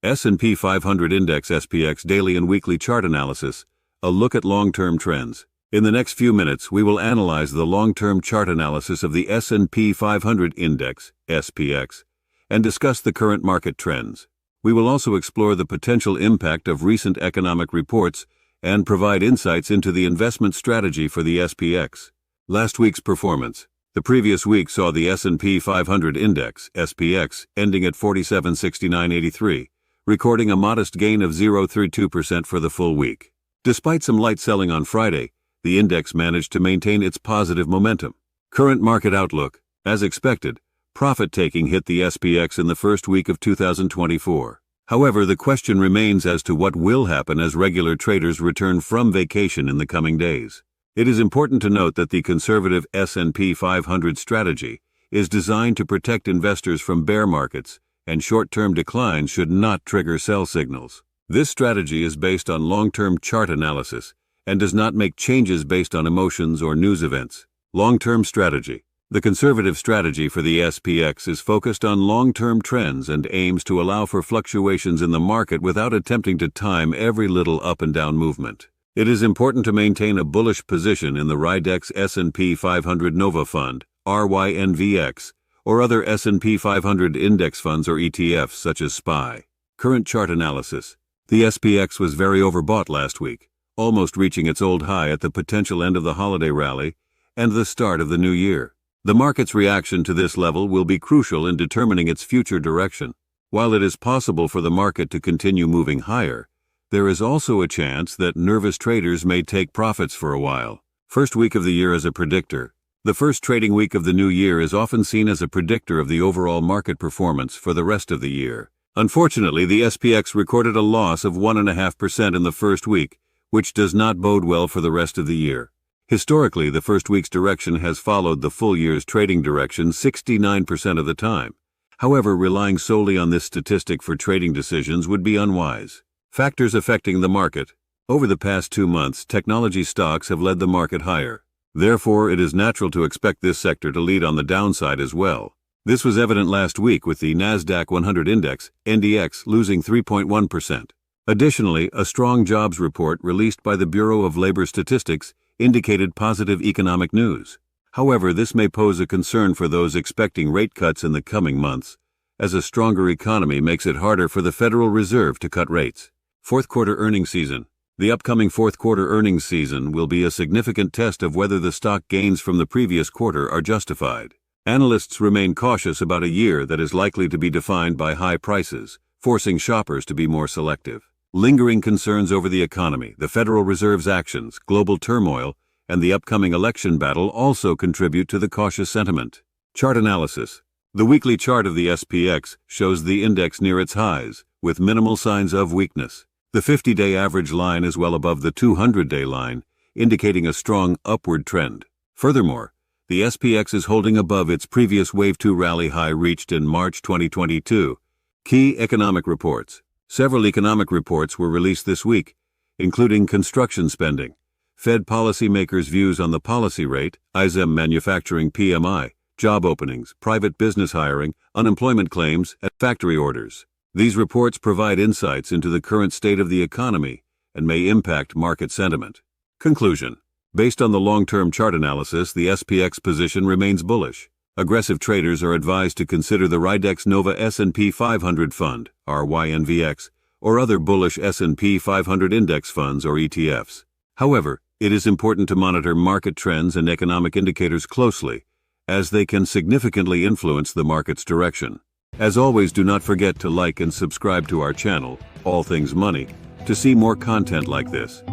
S&P 500 Index SPX Daily and Weekly Chart Analysis, a look at long-term trends. In the next few minutes, we will analyze the long-term chart analysis of the S&P 500 Index, SPX, and discuss the current market trends. We will also explore the potential impact of recent economic reports and provide insights into the investment strategy for the SPX. Last week's performance. The previous week saw the S&P 500 Index, SPX, ending at 4769.83, recording a modest gain of 0.32% for the full week. Despite some light selling on Friday, the index managed to maintain its positive momentum. Current market outlook. As expected, profit-taking hit the SPX in the first week of 2024. However, the question remains as to what will happen as regular traders return from vacation in the coming days. It is important to note that the conservative S&P 500 strategy is designed to protect investors from bear markets, and short-term declines should not trigger sell signals. This strategy is based on long-term chart analysis and does not make changes based on emotions or news events. Long-term strategy. The conservative strategy for the SPX is focused on long-term trends and aims to allow for fluctuations in the market without attempting to time every little up and down movement. It is important to maintain a bullish position in the RYDEX S&P 500 Nova Fund, RYNVX, or other S&P 500 index funds or ETFs such as SPY. Current chart analysis. The SPX was very overbought last week, almost reaching its old high at the potential end of the holiday rally and the start of the new year. The market's reaction to this level will be crucial in determining its future direction. While it is possible for the market to continue moving higher, there is also a chance that nervous traders may take profits for a while. First week of the year as a predictor. The first trading week of the new year is often seen as a predictor of the overall market performance for the rest of the year. Unfortunately, the SPX recorded a loss of 1.5% in the first week, which does not bode well for the rest of the year. Historically, the first week's direction has followed the full year's trading direction 69% of the time. However, relying solely on this statistic for trading decisions would be unwise. Factors affecting the market. Over the past 2 months, technology stocks have led the market higher. Therefore, it is natural to expect this sector to lead on the downside as well. This was evident last week with the Nasdaq 100 Index, NDX, losing 3.1%. Additionally, a strong jobs report released by the Bureau of Labor Statistics indicated positive economic news. However, this may pose a concern for those expecting rate cuts in the coming months, as a stronger economy makes it harder for the Federal Reserve to cut rates. Fourth quarter earnings season. The upcoming fourth quarter earnings season will be a significant test of whether the stock gains from the previous quarter are justified. Analysts remain cautious about a year that is likely to be defined by high prices, forcing shoppers to be more selective. Lingering concerns over the economy, the Federal Reserve's actions, global turmoil, and the upcoming election battle also contribute to the cautious sentiment. Chart analysis. The weekly chart of the SPX shows the index near its highs, with minimal signs of weakness. The 50-day average line is well above the 200-day line, indicating a strong upward trend. Furthermore, the SPX is holding above its previous Wave 2 rally high reached in March 2022. Key economic reports. Several economic reports were released this week, including construction spending, Fed policymakers' views on the policy rate, ISM manufacturing PMI, job openings, private business hiring, unemployment claims, and factory orders. These reports provide insights into the current state of the economy and may impact market sentiment. Conclusion. Based on the long-term chart analysis, the SPX position remains bullish. Aggressive traders are advised to consider the RYDEX Nova S&P 500 Fund, RYNVX, or other bullish S&P 500 index funds or ETFs. However, it is important to monitor market trends and economic indicators closely, as they can significantly influence the market's direction. As always, do not forget to like and subscribe to our channel, All Things Money, to see more content like this.